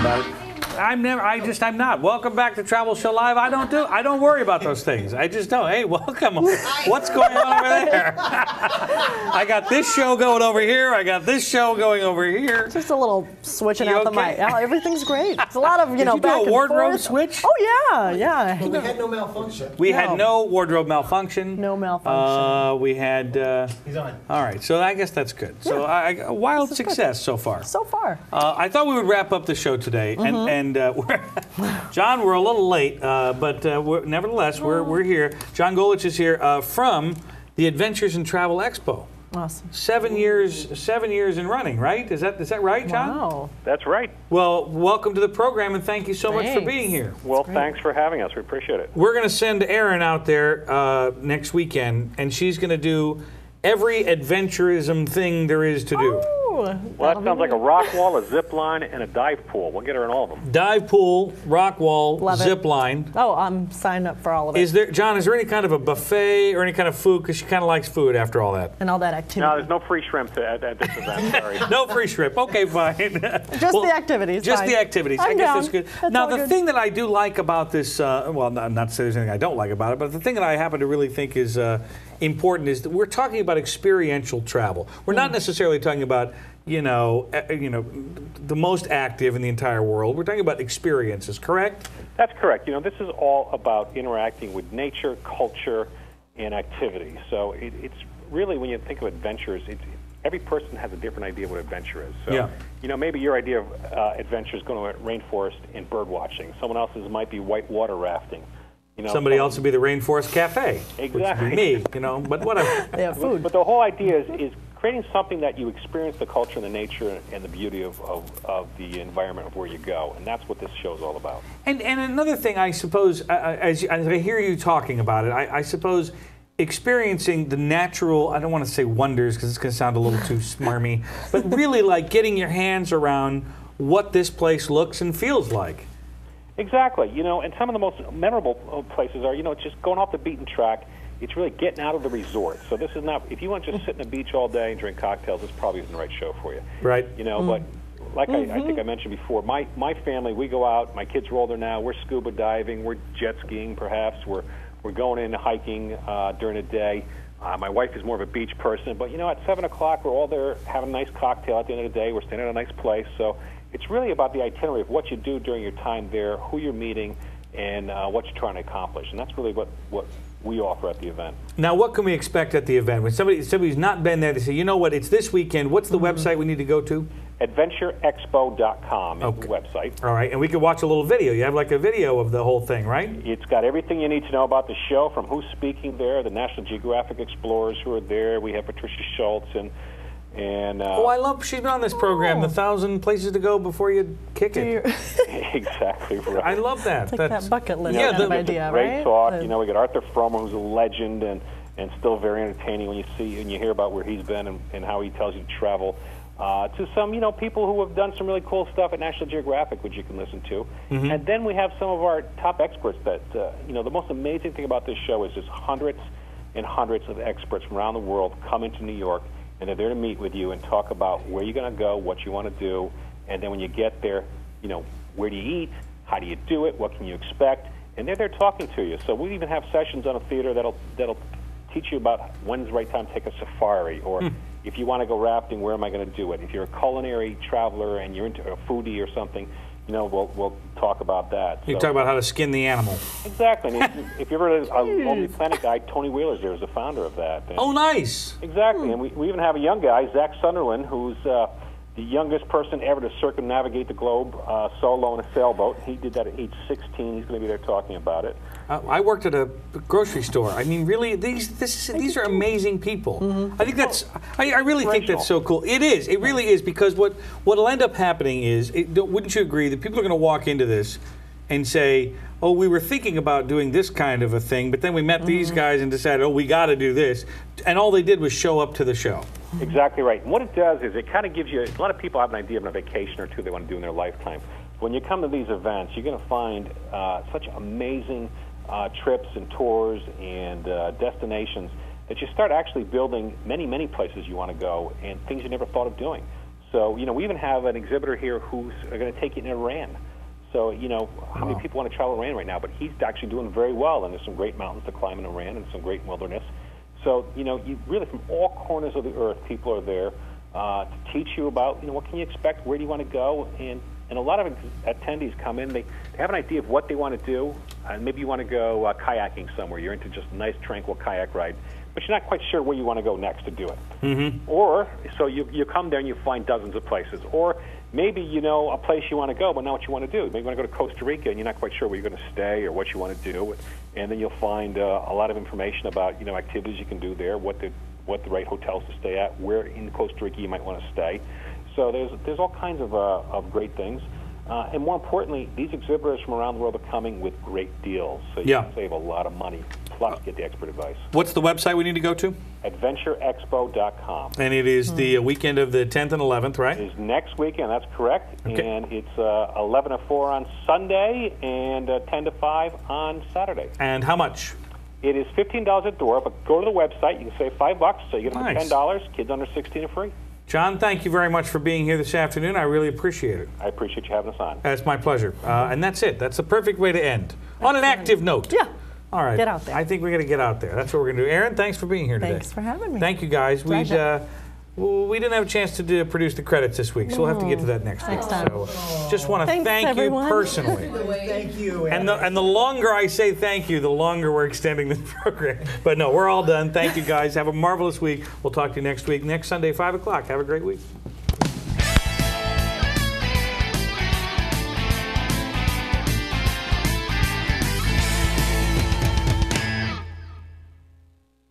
about it. I'm not. Welcome back to Travel Show Live. I don't worry about those things. I just don't. Hey, welcome. What's going on over there? I got this show going over here. I got this show going over here. Just a little switching out the mic. Oh, everything's great. It's a lot of, Did you back do a and wardrobe forth. switch? Oh, yeah. But we had no malfunction. We had no wardrobe malfunction. No malfunction. We had... He's on. All right, so I guess that's good. So a wild success so far. So far. I thought we would wrap up the show today, and John, we're a little late, but nevertheless, we're here. John Golich is here from the Adventures in Travel Expo. Awesome. 7 years in running, right? Is that right, John? Wow. That's right. Well, welcome to the program, and thank you so much for being here. Well, thanks for having us. We appreciate it. We're going to send Erin out there next weekend, and she's going to do every adventurism thing there is to do. Well, that sounds like a rock wall, a zip line, and a dive pool. We'll get her in all of them. Dive pool, rock wall, Love zip it. line. Oh, I'm signed up for all of it. Is there, John, is there any kind of a buffet or any kind of food? Because she kind of likes food after all that. And all that activity. No, there's no free shrimp at this event. Sorry. No free shrimp. Okay, fine. Just the activities. Just fine. the activities. I I'm guess down. that's good. That's Now, all the good. thing that I do like about this, well, not to say there's anything I don't like about it, but the thing that I happen to really think is important is that we're talking about experiential travel. We're not necessarily talking about the most active in the entire world. We're talking about experiences, correct? That's correct. This is all about interacting with nature, culture, and activity. So it's really, when you think of adventures, every person has a different idea of what adventure is. So, maybe your idea of adventure is going to a rainforest and bird watching. Someone else's might be whitewater rafting. Somebody else would be the Rainforest Cafe. Exactly. Which would be me, but whatever. They have food. But the whole idea is creating something that you experience the culture and the nature and the beauty of the environment of where you go. And that's what this show is all about. And another thing, I suppose, as I hear you talking about it, I suppose experiencing the natural, I don't want to say wonders because it's going to sound a little too smarmy, but really like getting your hands around what this place looks and feels like. Exactly. And some of the most memorable places are, just going off the beaten track. It's really getting out of the resort. So this is not, if you want to just sit on the beach all day and drink cocktails, this probably isn't the right show for you. Right. But like I think I mentioned before, my family, we go out, my kids are older now, we're scuba diving, we're jet skiing perhaps, we're going in hiking during the day. My wife is more of a beach person, but at 7 o'clock we're all there having a nice cocktail at the end of the day, we're staying at a nice place. So it's really about the itinerary of what you do during your time there, who you're meeting, and what you're trying to accomplish. And that's really what we offer at the event. Now, what can we expect at the event? When somebody's not been there, they say, you know what, it's this weekend. What's the website we need to go to? AdventureExpo.com is the website. All right, and we can watch a little video. You have like a video of the whole thing, right? It's got everything you need to know about the show, from who's speaking there, the National Geographic explorers who are there. We have Patricia Schultz and I love, she's been on this program, the 1,000 places to go before you kick it. Exactly right. I love that. It's like that bucket list kind of idea, great right? Talk. We got Arthur Fromer, who's a legend and still very entertaining when you hear about where he's been and how he tells you to travel. To some, people who have done some really cool stuff at National Geographic, which you can listen to. And then we have some of our top experts that, the most amazing thing about this show is there's hundreds and hundreds of experts from around the world come into New York, and they're there to meet with you and talk about where you're going to go, what you want to do, and then when you get there, where do you eat, how do you do it, what can you expect, and they're there talking to you. So we even have sessions on a theater that'll teach you about when's the right time to take a safari, or if you want to go rafting, where am I going to do it? If you're a culinary traveler and you're into a foodie or something, we'll talk about that. You talk about how to skin the animal. Exactly. And if you're ever a Lonely Planet guy, Tony Wheeler's there as the founder of that. And oh, nice. Exactly. And we even have a young guy, Zach Sunderland, who's the youngest person ever to circumnavigate the globe solo in a sailboat. He did that at age 16. He's going to be there talking about it. I worked at a grocery store. I mean, really, these are amazing people. I think I really think that's so cool. It is. It really is, because what'll end up happening is, wouldn't you agree that people are going to walk into this and say, oh, we were thinking about doing this kind of a thing, but then we met these guys and decided, oh, we got to do this. And all they did was show up to the show. Exactly right. And what it does is it kind of gives you, a lot of people have an idea of a vacation or two they want to do in their lifetime. When you come to these events, you're going to find such amazing trips and tours and destinations that you start actually building many, many places you want to go and things you never thought of doing. So, we even have an exhibitor here who's going to take you in Iran. So, how many people want to travel Iran right now? But he's actually doing very well, and there's some great mountains to climb in Iran and some great wilderness. So, you really, from all corners of the earth, people are there to teach you about, what can you expect, where do you want to go, and a lot of attendees come in, they have an idea of what they want to do, and maybe you want to go kayaking somewhere, you're into just a nice, tranquil kayak ride, but you're not quite sure where you want to go next to do it. Mm-hmm. Or, so you come there and you find dozens of places, or maybe you know a place you want to go, but not what you want to do. Maybe you want to go to Costa Rica and you're not quite sure where you're going to stay or what you want to do, and then you'll find a lot of information about activities you can do there, what the right hotels to stay at, where in Costa Rica you might want to stay. So there's all kinds of great things, and more importantly, these exhibitors from around the world are coming with great deals, so you can save a lot of money. Plus, get the expert advice. What's the website we need to go to? AdventureExpo.com. And it is the weekend of the 10th and 11th, right? It is next weekend, that's correct. Okay. And it's 11 to 4 on Sunday and 10 to 5 on Saturday. And how much? It is $15 a door, but go to the website. You can save $5, so you get them Nice. for $10. Kids under 16 are free. John, thank you very much for being here this afternoon. I really appreciate it. I appreciate you having us on. It's my pleasure. And that's it. That's the perfect way to end. On an active note. Yeah. All right. Get out there. I think we're going to get out there. That's what we're going to do. Aaron, thanks for being here today. Thanks for having me. Thank you, guys. We didn't have a chance to produce the credits this week, so we'll have to get to that next week. time. So just want to Thanks, thank everyone. you personally. Thank you. And the longer I say thank you, the longer we're extending this program. But no, we're all done. Thank you, guys. Have a marvelous week. We'll talk to you next week, next Sunday, 5 o'clock. Have a great week.